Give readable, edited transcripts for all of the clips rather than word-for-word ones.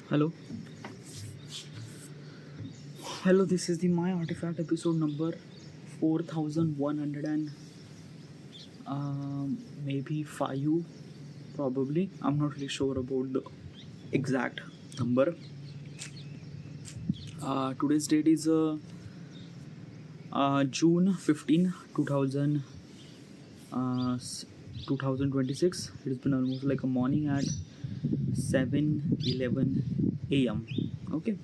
Hello, hello. This is the My Artifact episode number 4100 and maybe 5. Probably. I'm not really sure about the exact number. Today's date is June 15, 2026. It's been almost like a morning at 7:11 a.m. Okay.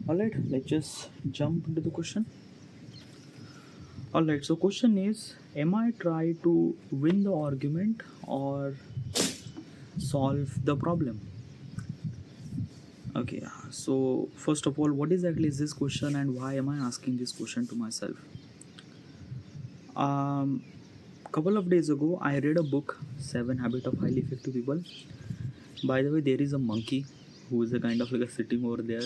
Alright, let's just jump into the question. Alright, so question is, am I trying to win the argument or solve the problem? Okay, so first of all, what exactly is this question and why am I asking this question to myself? Couple of days ago, I read a book, Seven Habits of Highly Effective People. By the way, there is a monkey who is a kind of like a sitting over there.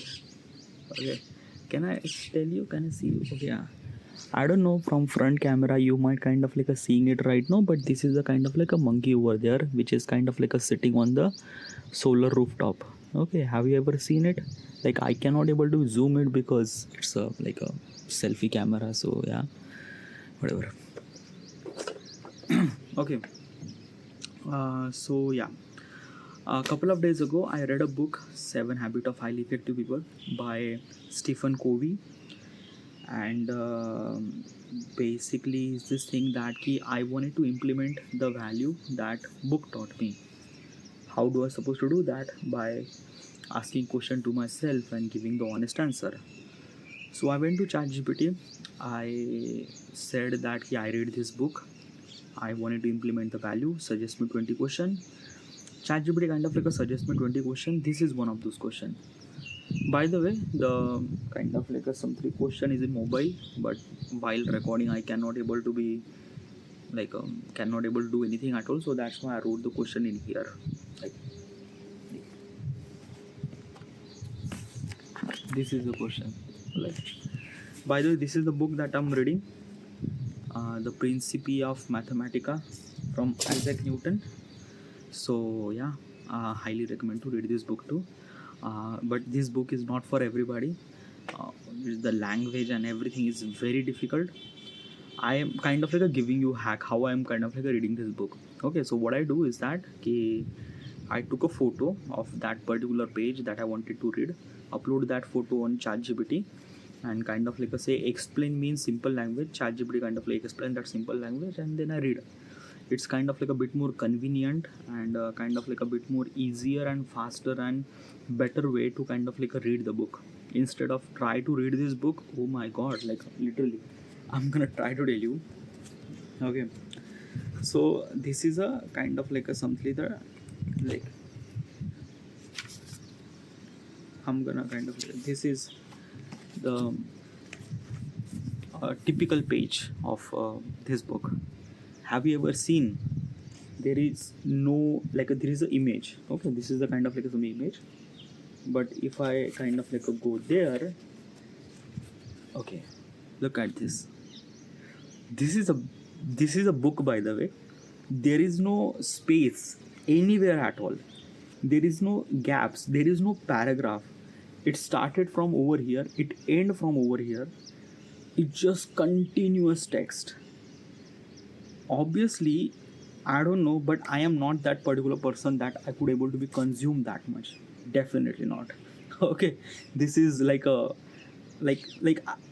Okay, can I tell you? Can I see you? Okay, yeah. I don't know, from front camera you might kind of like a seeing it right now, but this is a kind of like a monkey over there, which is kind of like a sitting on the solar rooftop. Okay, have you ever seen it? Like I cannot able to zoom it because it's a like a selfie camera. So yeah, whatever. Okay. So yeah, a couple of days ago I read a book, Seven Habits of Highly Effective People by Stephen Covey, and basically it's this thing that I wanted to implement the value that book taught me. How do I supposed to do that? By asking question to myself and giving the honest answer. So I went to ChatGPT. I said that I read this book. I wanted to implement the value. Suggest me 20 question. ChatGPT kind of like a suggest me 20 question. This is one of those question. By the way, the kind of like a some three question is in mobile, but while recording I cannot able to be like cannot able to do anything at all. So that's why I wrote the question in here. Like this is the question. Like, by the way, this is the book that I'm reading, The Principia of Mathematica from Isaac Newton. So yeah, highly recommend to read this book too. But this book is not for everybody. The language and everything is very difficult. I am kind of like a giving you hack how I am kind of like a reading this book. Okay, so what I do is that I took a photo of that particular page that I wanted to read, upload that photo on ChatGPT, and kind of like a say explain me in simple language. ChatGPT kind of like explain that simple language, and then I read. It's kind of like a bit more convenient and kind of like a bit more easier and faster and better way to kind of like a read the book instead of try to read this book. Oh my god, like literally I'm gonna try to tell you. Okay, so this is a kind of like a something that like I'm gonna kind of this is the typical page of this book. Have you ever seen there is no like there is an image? Okay, this is the kind of like some image, but if I kind of like go there, okay, look at this. This is a book, by the way. There is no space anywhere at all. There is no gaps. There is no paragraph. It started from over here. It end from over here. It's just continuous text. Obviously, I don't know, but I am not that particular person that I could able to be consumed that much. Definitely not. Okay, this is like a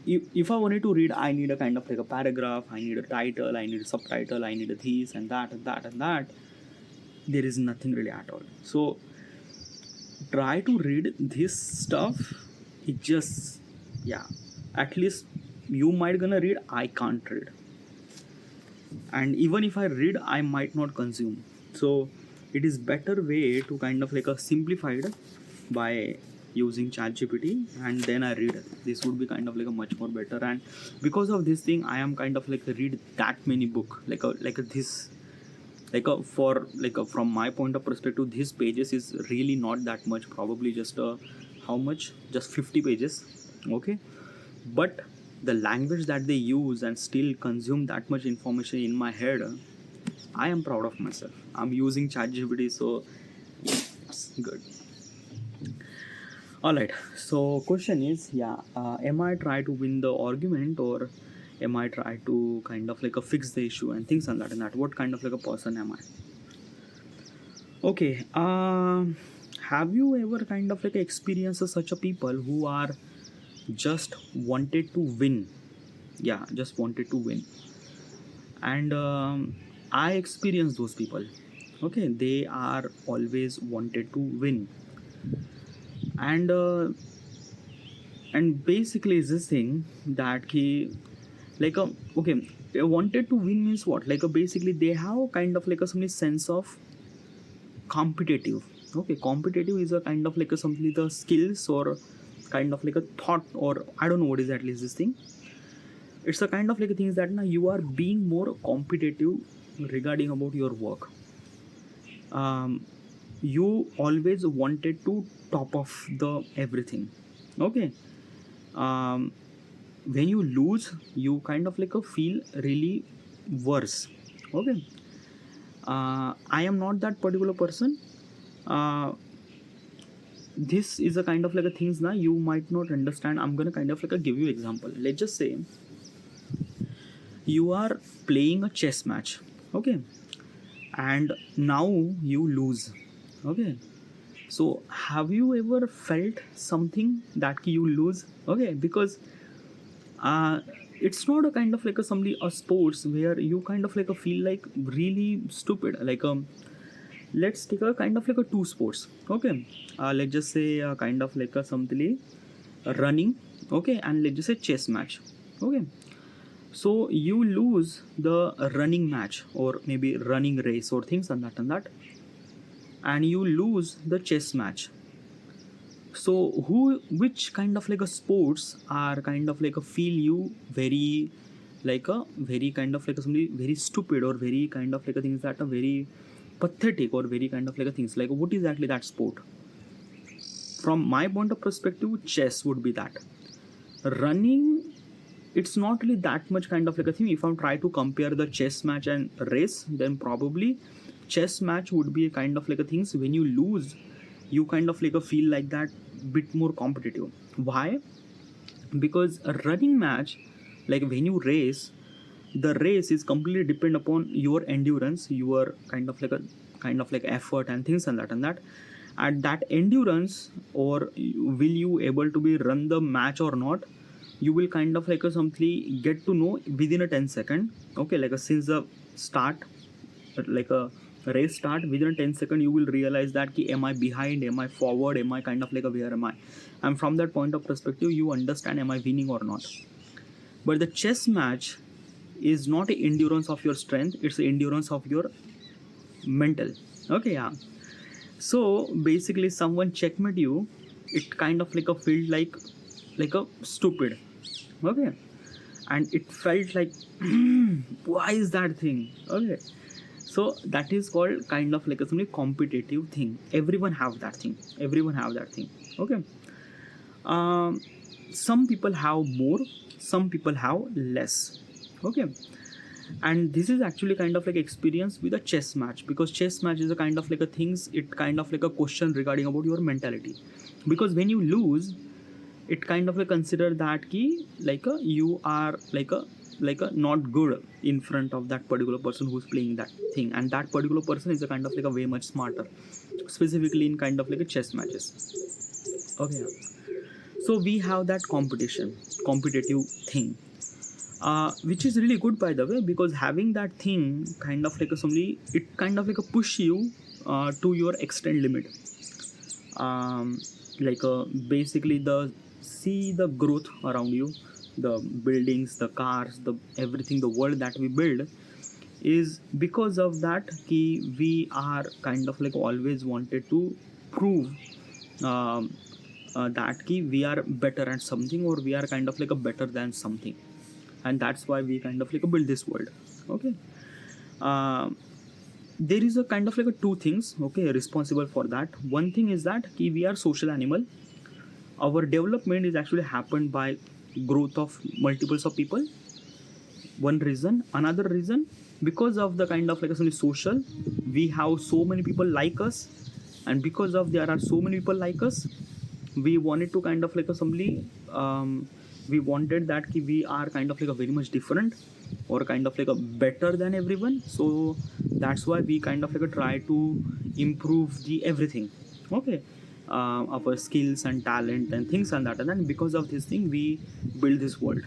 if I wanted to read, I need a kind of like a paragraph, I need a title, I need a subtitle, I need a this and that and that and that. There is nothing really at all. So try to read this stuff. It just yeah, at least you might gonna read. I can't read, and even if I read, I might not consume. So it is better way to kind of like a simplified by using ChatGPT, and then I read. This would be kind of like a much more better, and because of this thing I am kind of like read that many book like a this like a for like a, from my point of perspective, these pages is really not that much, probably just how much, just 50 pages. Okay, but the language that they use and still consume that much information in my head, I am proud of myself. I'm using ChatGPT, so it's good. All right. So question is, am I try to win the argument, or am I try to kind of like a fix the issue and things like that and that? What kind of like a person am I? Okay. Have you ever kind of like experienced such a people who are just wanted to win? Yeah, just wanted to win. And I experienced those people. Okay, they are always wanted to win, and basically is this thing that he like a okay, wanted to win means what? Like a basically they have kind of like a some sense of competitive. Okay, competitive is a kind of like a something the skills or kind of like a thought, or I don't know what exactly is this thing. It's a kind of like a things that now you are being more competitive regarding about your work. You always wanted to top of the everything. Okay. um, when you lose, you kind of like a feel really worse. Okay. I am not that particular person. uh, this is a kind of like a things now you might not understand. I'm gonna kind of like a give you example. Let's just say you are playing a chess match. Okay. And now you lose. Okay. So have you ever felt something that you lose? Okay, because uh, it's not a kind of like a somebody a sports where you kind of like a feel like really stupid. Like let's take a kind of like a two sports. Okay, let's just say kind of like a something running. Okay, and let's just say chess match. Okay, so you lose the running match or maybe running race or things and that, and you lose the chess match. So which kind of like a sports are kind of like a feel you very like a very kind of like a somebody very stupid or very kind of like a things that are very pathetic or very kind of like a things like what is exactly that sport? From my point of perspective, chess would be that. Running, it's not really that much kind of like a thing. If I'm try to compare the chess match and race, then probably chess match would be a kind of like a things when you lose, you kind of like a feel like that bit more competitive. Why? Because a running match, like when you race, the race is completely depend upon your endurance, your kind of like effort and things and that. At that endurance, or will you able to be run the match or not, you will kind of like a something get to know within a 10 second. Okay, like a since the start, like a race start, within 10 second you will realize that ki, am I behind, am I forward, am I kind of like a where am I, and from that point of perspective you understand am I winning or not. But the chess match is not a endurance of your strength, it's the endurance of your mental. Okay, yeah. So basically someone checkmate you, it kind of like a feel like a stupid. Okay, and it felt like why is that thing? Okay, so that is called kind of like a something competitive thing. Everyone have that thing, everyone have that thing. Okay. um, some people have more, some people have less. Okay, and this is actually kind of like experience with a chess match, because chess match is a kind of like a things, it kind of like a question regarding about your mentality. Because when you lose, it kind of like consider that key like a you are like a not good in front of that particular person who's playing that thing, and that particular person is a kind of like a way much smarter, specifically in kind of like a chess matches. Okay, so we have that competitive thing, which is really good by the way, because having that thing kind of like a somebody, it kind of like a push you to your extent limit. um, basically the see the growth around you, the buildings, the cars, the everything, the world that we build is because of that key. We are kind of like always wanted to prove um, that key we are better at something, or we are kind of like a better than something, and that's why we kind of like build this world. Okay. uh, there is a kind of like a two things, okay, responsible for that. One thing is that we are social animal. Our development is actually happened by growth of multiples of people. One reason. Another reason, because of the kind of like a social, we have so many people like us, and because of there are so many people like us, we wanted to kind of like assembly, we wanted that we are kind of like a very much different or kind of like a better than everyone. So that's why we kind of like a try to improve the everything. Okay. Our skills and talent and things and that, and then because of this thing we build this world.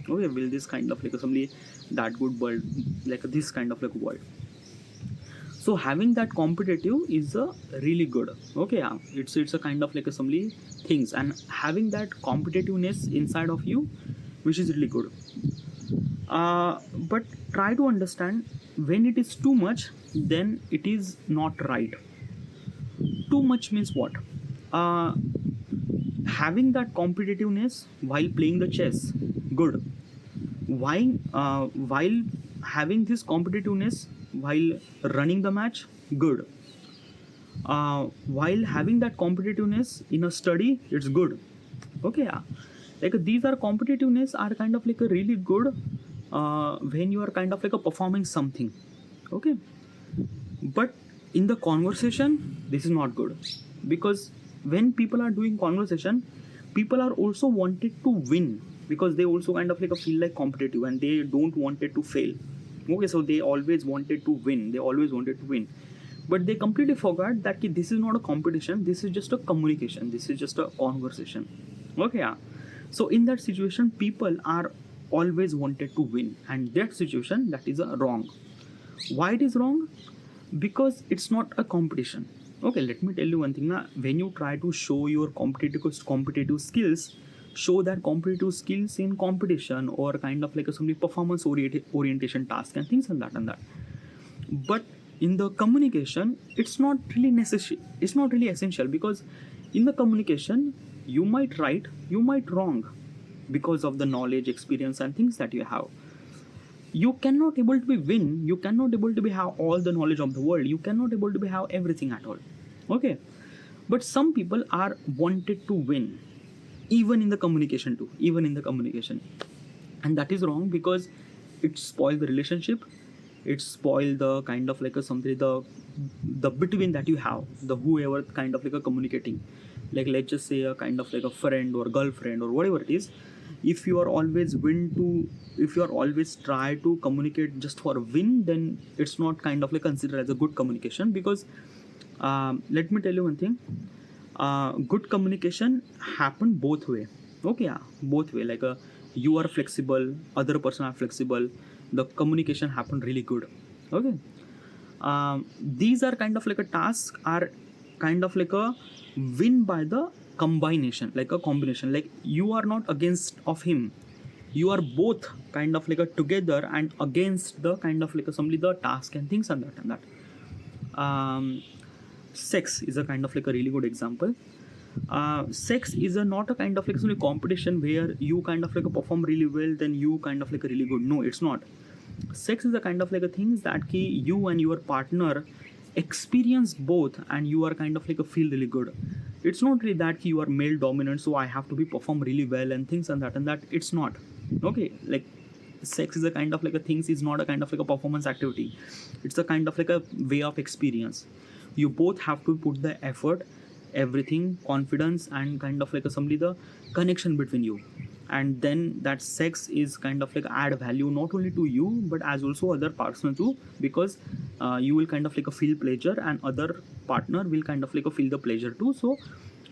Okay, build this kind of like assembly, that good world, like this kind of like world. So having that competitive is a really good. Okay, yeah, it's a kind of like assembly things, and having that competitiveness inside of you, which is really good. But try to understand, when it is too much, then it is not right. Too much means what? uh, Having that competitiveness while playing the chess, good. While having this competitiveness while running the match, good. While having that competitiveness in a study, it's good. Okay, yeah. Like these are competitiveness are kind of like a really good when you are kind of like a performing something. Okay, but in the conversation, this is not good, because when people are doing conversation, people are also wanted to win, because they also kind of like a feel like competitive and they don't wanted to fail. Okay, so they always wanted to win, they always wanted to win, but they completely forgot that this is not a competition, this is just a communication, this is just a conversation. Okay, yeah. So in that situation, people are always wanted to win, and that situation, that is a wrong. Why it is wrong? Because it's not a competition. Okay, let me tell you one thing now. When you try to show your competitive skills, show that competitive skills in competition or kind of like a somebody performance orientation task and things and that. But in the communication, it's not really necessary, it's not really essential, because in the communication you might right, you might wrong, because of the knowledge, experience and things that you have. You cannot able to be win, you cannot able to be have all the knowledge of the world, you cannot able to be have everything at all. Okay, but some people are wanted to win, even in the communication too, even in the communication, and that is wrong, because it spoil the relationship, it spoil the kind of like a something, the between that you have, the whoever kind of like a communicating, like let's just say a kind of like a friend or girlfriend or whatever it is. If you are always if you are always try to communicate just for a win, then it's not kind of like considered as a good communication, because let me tell you one thing. Good communication happen both way. Okay, yeah, both way, like you are flexible, other person are flexible, the communication happen really good. Okay. These are kind of like a task, are kind of like a win by the combination, like a combination, like you are not against of him, you are both kind of like a together and against the kind of like a somebody the task and things and that. Sex is a kind of like a really good example. Sex is a not a kind of like some competition where you kind of like a perform really well, then you kind of like a really good. No, it's not. Sex is a kind of like a things that you and your partner experience both, and you are kind of like a feel really good. It's not really that you are male dominant, so I have to be perform really well and things and that. It's not. Okay, like sex is a kind of like a things, is not a kind of like a performance activity, it's a kind of like a way of experience. You both have to put the effort, everything, confidence and kind of like a somebody the connection between you, and then that sex is kind of like add value not only to you but as also other partner too, because you will kind of like a feel pleasure and other partner will kind of like a feel the pleasure too. So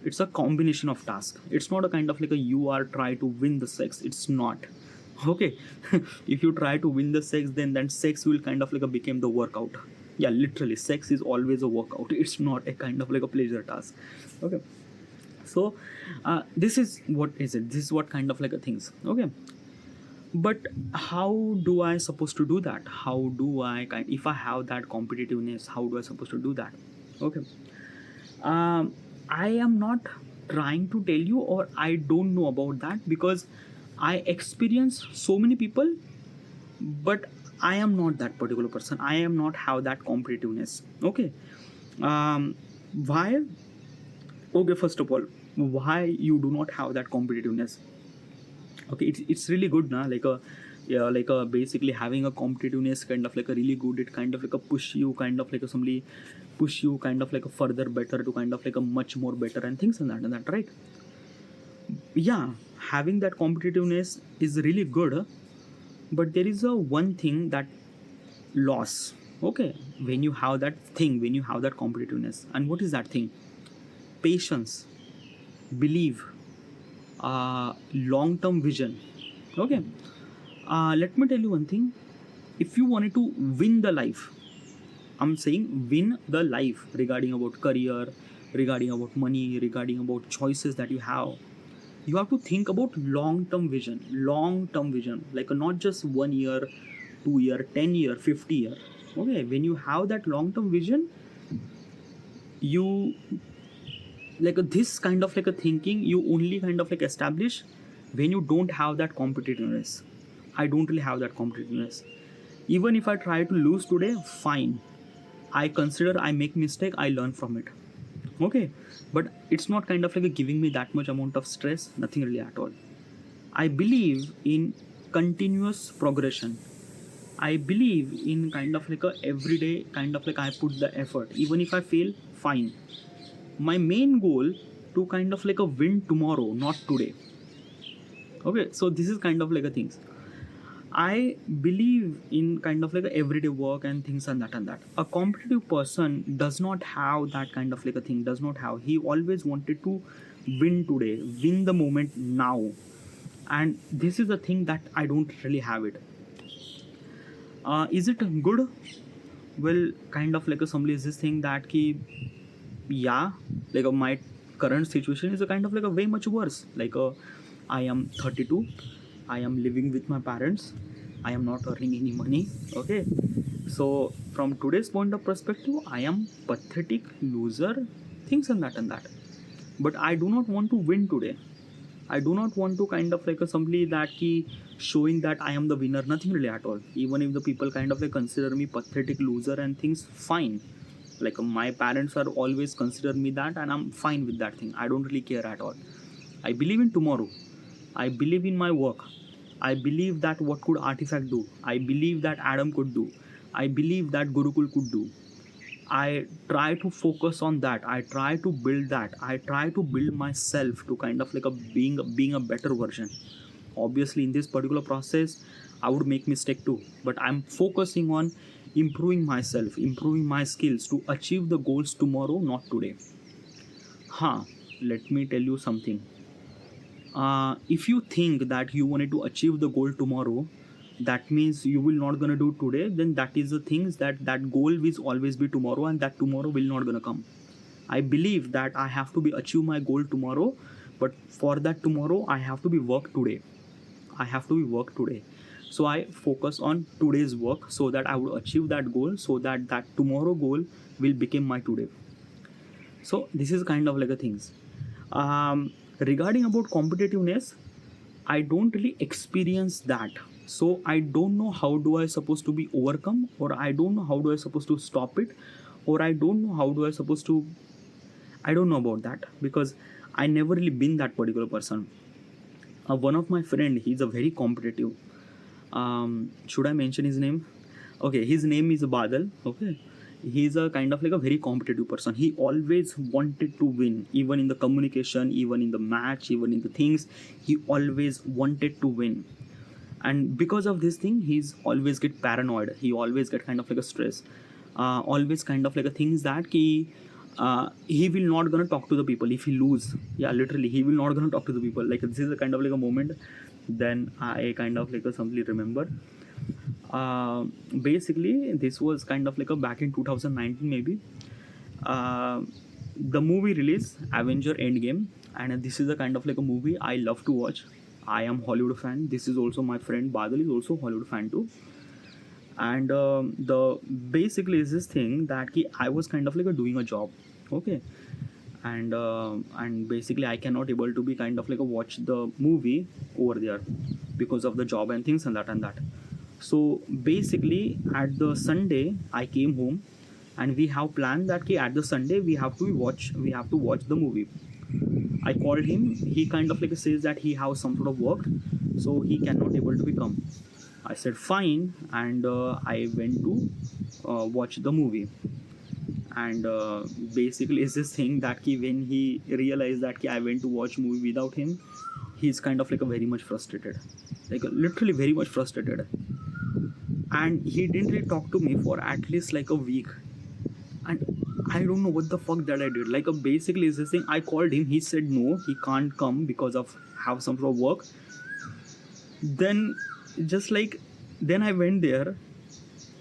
it's a combination of task, it's not a kind of like a you are try to win the sex, it's not. Okay. If you try to win the sex, then sex will kind of like a become the workout. Yeah, literally sex is always a workout, it's not a kind of like a pleasure task. Okay. So this is what is it, this is what kind of like a things. Okay, but how do I supposed to do that, how do I if I have that competitiveness, how do I supposed to do that? Okay. I am not trying to tell you, or I don't know about that, because I experience so many people, but I am not that particular person, I am not have that competitiveness. Okay. Why? Okay, first of all, why you do not have that competitiveness? Okay, it's really good now, like a, yeah, like a basically having a competitiveness kind of like a really good, it kind of like a push you kind of like a push you kind of like a further better to kind of like a much more better and things and that, right? yeah, having that competitiveness is really good, but there is a one thing that loss. Okay, when you have that thing, when you have that competitiveness, and what is that thing? Patience, belief, long-term vision. Okay, let me tell you one thing. If you wanted to win the life, I'm saying win the life regarding about career, regarding about money, regarding about choices that you have to think about long term vision, like not just 1 year, 2 year, 10 year, 50 year. Okay, when you have that long term vision, you like this kind of like a thinking you only kind of like establish when you don't have that competitiveness. I don't really have that competitiveness. Even if I try to lose today, fine, I consider I make mistake, I learn from it. Okay, but it's not kind of like a giving me that much amount of stress, nothing really at all. I believe in continuous progression. I believe in kind of like a everyday kind of like I put the effort. Even if I fail, fine. My main goal to kind of like a win tomorrow, not today. Okay, so this is kind of like a things. I believe in kind of like a everyday work and things and that and that. A competitive person does not have that kind of like a thing, does not have. He always wanted to win today, win the moment now. And this is the thing that I don't really have it. Is it good? Well, kind of like a somebody is this thing that ki, yeah, like my current situation is a kind of like a way much worse. Like I am 32, I am living with my parents, I am not earning any money. Okay, so from today's point of perspective, I am pathetic loser, things and that. But I do not want to win today. I do not want to kind of like a somebody that ki showing that I am the winner, nothing really at all. Even if the people kind of like consider me pathetic loser and things, fine. Like my parents are always consider me that, and I'm fine with that thing. I don't really care at all. I believe in tomorrow. I believe in my work. I believe that what could Artifact do. I believe that Adam could do. I believe that Gurukul could do. I try to focus on that. I try to build that. I try to build myself to kind of like a being a better version. Obviously, in this particular process, I would make mistake too. But I'm focusing on improving myself, improving my skills to achieve the goals tomorrow, not today. Let me tell you something. If you think that you wanted to achieve the goal tomorrow, that means you will not gonna do today, then that is the things that goal will always be tomorrow, and that tomorrow will not gonna come. I believe that I have to be achieve my goal tomorrow, but for that tomorrow I have to be work today. I have to be work today. So I focus on today's work so that I would achieve that goal, so that that tomorrow goal will become my today. So this is kind of like a things. Regarding about competitiveness, I don't really experience that. So I don't know how do I supposed to be overcome, or I don't know how do I supposed to stop it, or I don't know how do I supposed to, I don't know about that, because I never really been that particular person. One of my friend, he's a very competitive. Should I mention his name? Okay, his name is Badal. Okay, he's a kind of like a very competitive person. He always wanted to win, even in the communication, even in the match, even in the things. He always wanted to win, and because of this thing, he's always get paranoid. He always get kind of like a stress. Always kind of like a things that he will not gonna talk to the people if he lose. Yeah, literally, he will not gonna talk to the people. Like this is a kind of like a moment. Then I kind of like a simply remember. Basically, this was kind of like a back in 2019 maybe. The movie release Avenger Endgame, and this is a kind of like a movie I love to watch. I am Hollywood fan. This is also my friend Badal is also Hollywood fan too. And the basically is this thing that I was kind of like a doing a job. Okay, and basically I cannot able to be kind of like a watch the movie over there because of the job and things and that. So basically at the Sunday I came home, and we have planned that at the Sunday we have to watch the movie. I called him. He kind of like says that he has some sort of work, so he cannot able to become. I said fine, and I went to watch the movie. and basically it's this thing that when he realized that I went to watch movie without him, he's kind of like a very much frustrated, like literally very much frustrated, and he didn't really talk to me for at least like a week. And I don't know what the fuck that I did. Like basically is this thing, I called him, he said no, he can't come because of have some sort of work. Then just like then I went there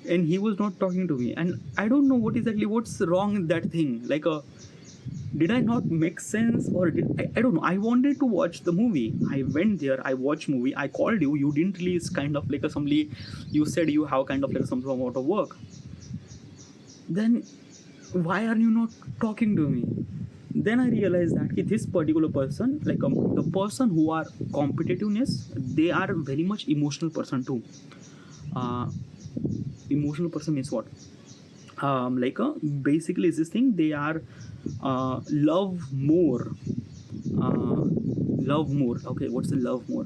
and he was not talking to me, and I don't know what's wrong in that thing. Like did I not make sense, or did I don't know. I wanted to watch the movie. I went there, I watched movie, I called you, you didn't release kind of like a somebody, you said you have kind of like some amount of work. Then why are you not talking to me? Then I realized that this particular person, like the person who are competitiveness, they are very much emotional person too. uh, Emotional person means what? Like basically is this thing, they are love more, uh, love more. Okay, what's the love more?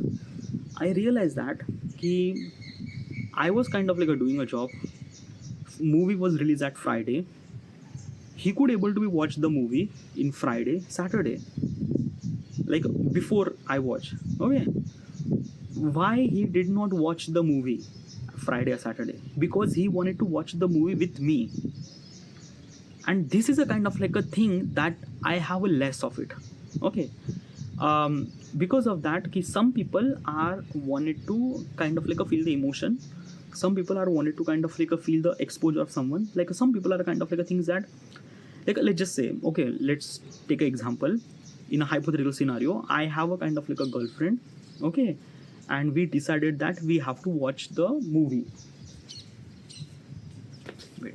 I realized that I was kind of like doing a job. Movie was released at Friday. He could able to be watch the movie in Friday, Saturday, like before I watch. Okay, why he did not watch the movie Friday or Saturday? Because he wanted to watch the movie with me. And this is a kind of like a thing that I have a less of it. Okay, because of that some people are wanted to kind of like a feel the emotion. Some people are wanted to kind of like a feel the exposure of someone. Like some people are kind of like a things that, like let's just say, okay, let's take an example. In a hypothetical scenario, I have a kind of like a girlfriend, okay, and we decided that we have to watch the movie. Wait.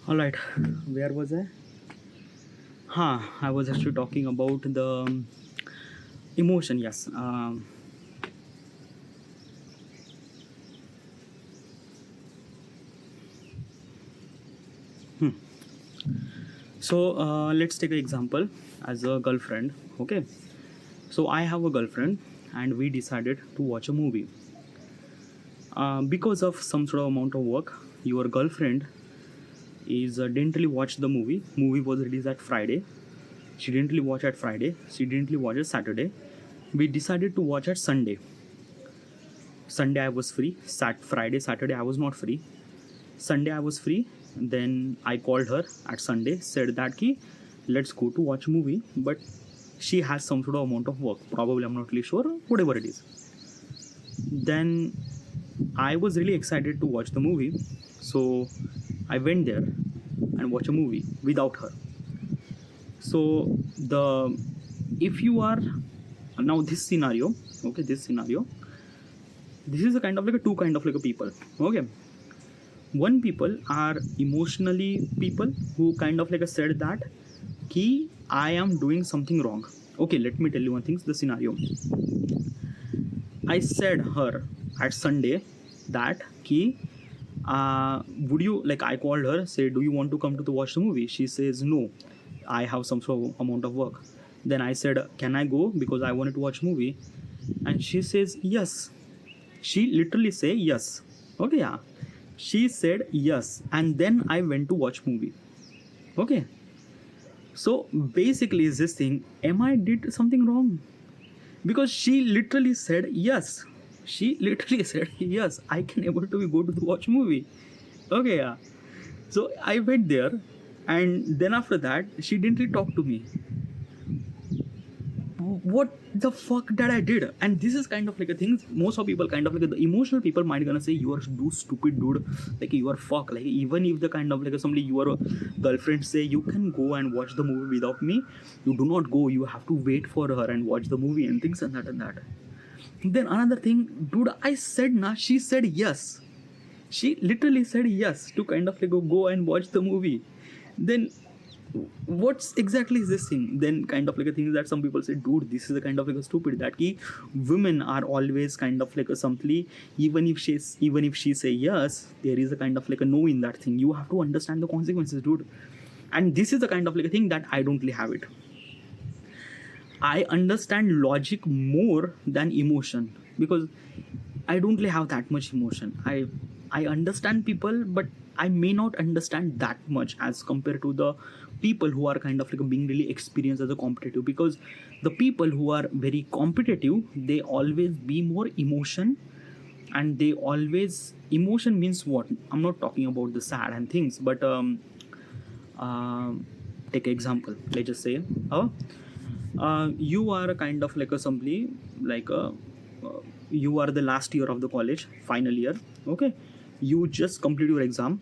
All right, where was I? I was actually talking about the emotion. Yes. So let's take an example as a girlfriend. Okay, so I have a girlfriend, and we decided to watch a movie. Because of some sort of amount of work, your girlfriend is didn't really watch the movie. Movie was released at Friday. She didn't really watch at Friday. She didn't really watch it Saturday. We decided to watch at Sunday. Sunday I was free. Friday, Saturday I was not free. Sunday I was free. Then I called her at Sunday, said that ki let's go to watch a movie, but she has some sort of amount of work. Probably, I'm not really sure, whatever it is. Then I was really excited to watch the movie, so I went there and watched a movie without her. So if you are now this scenario, this is a kind of like a two kind of like a people. Okay, one people are emotionally people who kind of like a said that ki I am doing something wrong. Okay, let me tell you one thing. The scenario. I said her at Sunday that ki would you like I called her, say do you want to come to watch the movie? She says no, I have some sort of amount of work. Then I said can I go because I wanted to watch movie, and she says yes. She literally say yes. Okay, yeah. She said yes, and then I went to watch movie. Okay. So basically is this thing, am I did something wrong? Because she literally said yes. She literally said yes, I can able to go to the watch movie. Okay, yeah. So I went there, and then after that she didn't really talk to me. What the fuck that I did? And this is kind of like a thing. Most of people kind of like the emotional people might gonna say you are stupid dude, like you are fuck. Like even if the kind of like somebody your girlfriend say you can go and watch the movie without me, you do not go. You have to wait for her and watch the movie and things and that and that. Then another thing, dude, I said na. She said yes. She literally said yes to kind of like go and watch the movie. Then what's exactly is this thing? Then kind of like a thing that some people say, dude, this is a kind of like a stupid that ki women are always kind of like a simply even if she say yes, there is a kind of like a no in that thing. You have to understand the consequences, dude. And this is the kind of like a thing that I don't really have it. I understand logic more than emotion because I don't really have that much emotion. I understand people, but I may not understand that much as compared to the people who are kind of like being really experienced as a competitive, because the people who are very competitive, they always be more emotion, and they always emotion means what? I'm not talking about the sad and things, but take example. Let's just say you are a kind of like a somebody like a you are the last year of the college, final year. Okay, you just complete your exam,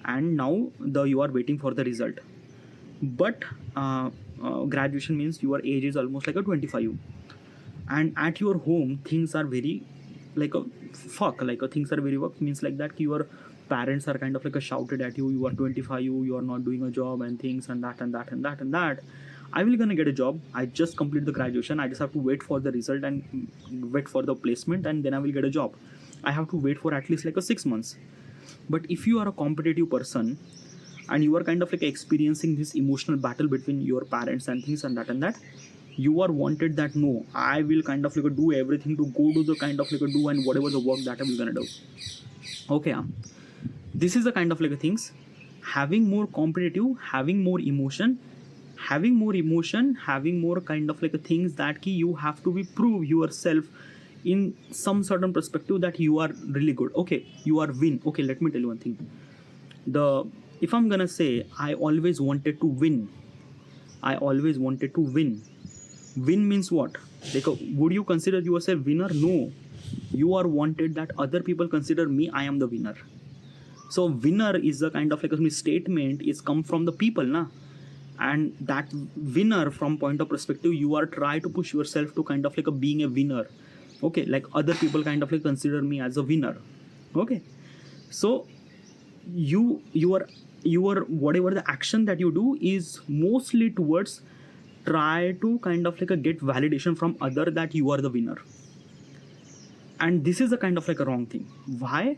and now you are waiting for the result. But graduation means your age is almost like a 25, and at your home things are very like a fuck, like a things are very work means like that your parents are kind of like a shouted at you, you are 25, you are not doing a job and things and that and that and that and that. I will gonna get a job. I just complete the graduation. I just have to wait for the result and wait for the placement, and then I will get a job. I have to wait for at least like a 6 months. But if you are a competitive person and you are kind of like experiencing this emotional battle between your parents and things and that, you are wanted that no, I will kind of like do everything to go to the kind of like do and whatever the work that I will gonna do. Okay, this is the kind of like things. Having more competitive, having more emotion, having more kind of like things that you have to be prove yourself in some certain perspective that you are really good. Okay, you are win. Okay, let me tell you one thing. If I'm gonna say I always wanted to win, win means what? Like would you consider yourself winner? No, you are wanted that other people consider me I am the winner. So winner is a kind of like a statement is come from the people na, and that winner from point of perspective you are try to push yourself to kind of like being a winner. Okay, like other people kind of like consider me as a winner. Okay, so you are whatever the action that you do is mostly towards try to kind of like get validation from other that you are the winner. And this is a kind of like a wrong thing. Why?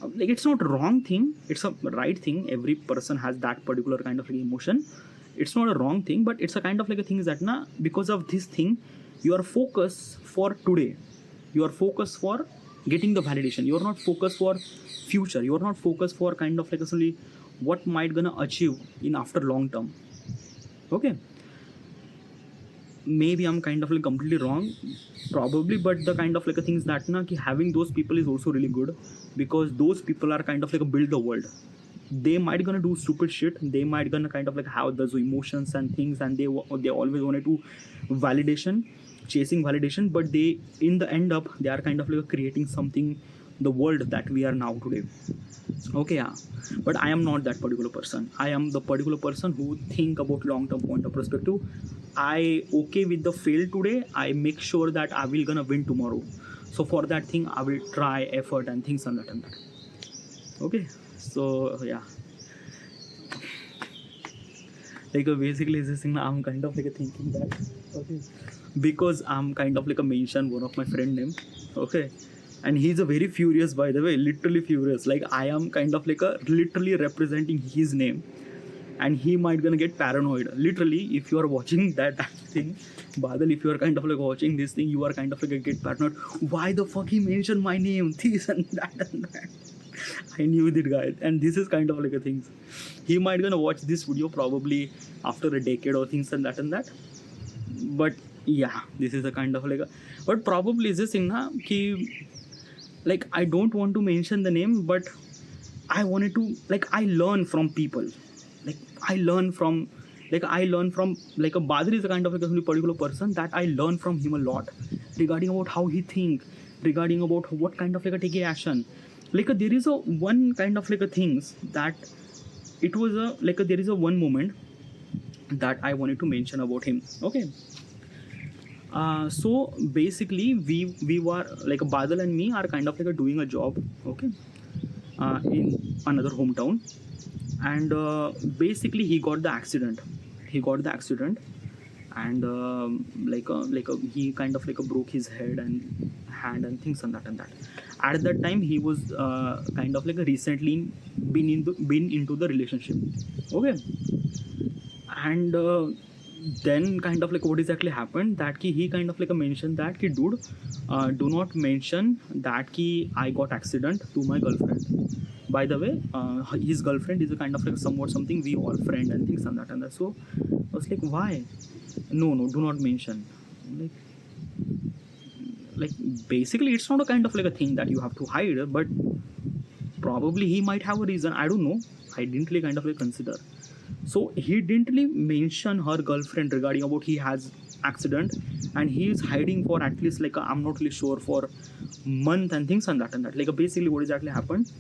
Like it's not a wrong thing, it's a right thing. Every person has that particular kind of like emotion. It's not a wrong thing, but it's a kind of like a thing that na, because of this thing you are focused for today, you are focused for getting the validation, you are not focused for future, you are not focused for kind of like actually what might gonna achieve in after long term. Okay, maybe I'm kind of like completely wrong, probably, but the kind of like a things that na, ki having those people is also really good, because those people are kind of like a build the world. they might gonna do stupid shit, they might gonna kind of like have those emotions and things, and they always wanted to validation, chasing validation, but they in the end up they are kind of like creating something, the world that we are now today. Okay, yeah, but I am not that particular person. I am the particular person who think about long-term point of perspective. I okay with the fail today, I make sure that I will gonna win tomorrow. So for that thing I will try effort and things and that and that. Okay, so yeah, like basically this thing I'm kind of like thinking that, okay, because I'm kind of like a mention one of my friend name, okay, and he's a very furious, by the way, literally furious, like I am kind of like a literally representing his name, and he might gonna get paranoid literally. If you are watching that thing, Badal, if you are kind of like watching this thing, you are kind of like get paranoid, why the fuck he mentioned my name, this and that and that. I knew that guy, and this is kind of like a thing. He might gonna watch this video probably after a decade or things and that and that. But yeah, this is a kind of like a. But probably is this thing na ki, like I don't want to mention the name, but I wanted to, like I learn from people, like I learn from like a Badri is a kind of like a particular person that I learn from him a lot regarding about how he think, regarding about what kind of like a take action. Like there is a one kind of like a things that it was a like there is a one moment that I wanted to mention about him. Okay, so basically we were like Badal and me are kind of like doing a job, okay, in another hometown, and basically he got the accident, and he kind of like broke his head and hand and things and that. At that time he was kind of like recently been into the relationship, okay, and then kind of like what exactly happened that ki he kind of like mentioned that ki dude, do not mention that ki I got accident to my girlfriend. By the way, his girlfriend is a kind of like somewhat something we all friend and things and that. So I was like, why? No, do not mention. Like basically it's not a kind of like a thing that you have to hide, but probably he might have a reason, I don't know, I didn't really kind of like consider. So he didn't really mention her girlfriend regarding about he has accident, and he is hiding for at least like I'm not really sure for month and things and that. Like basically what exactly happened,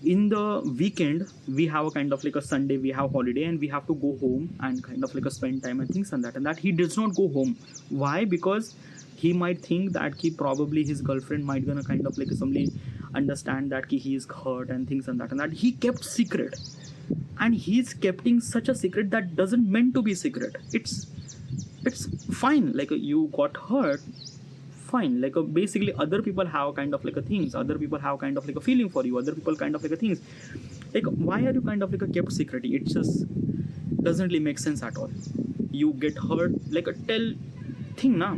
in the weekend we have a kind of like a Sunday, we have holiday and we have to go home and kind of like a spend time and things and that he does not go home. Why? Because he might think that he probably his girlfriend might gonna kind of like somebody understand that he is hurt and things and that he kept secret, and he's keeping such a secret that doesn't meant to be secret. It's fine, like you got hurt, fine, like basically other people have kind of like a things, other people have kind of like a feeling for you, other people kind of like a things, like why are you kind of like a kept secret? It just doesn't really make sense at all. You get hurt, like a tell thing na,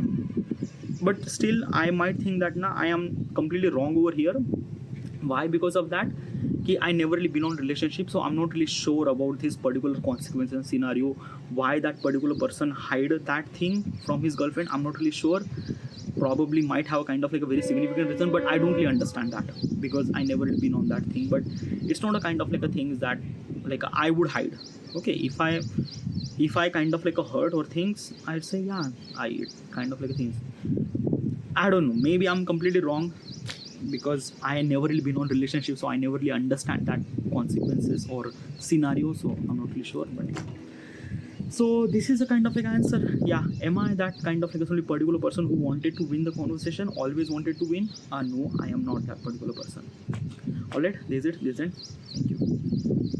but still I might think that na I am completely wrong over here. Why? Because of that I never really been on relationship, so I'm not really sure about this particular consequence and scenario, why that particular person hide that thing from his girlfriend. I'm not really sure, probably might have kind of like a very significant reason, but I don't really understand that because I never really been on that thing. But it's not a kind of like a things that like I would hide. Okay, if I kind of like a hurt or things, I'd say yeah, I kind of like a things. I don't know, maybe I'm completely wrong because I never really been on relationship, so I never really understand that consequences or scenario, so I'm not really sure. But so this is a kind of like answer. Yeah, am I that kind of like a particular person who wanted to win the conversation, always wanted to win? No, I am not that particular person. Alright, this is it. Thank you.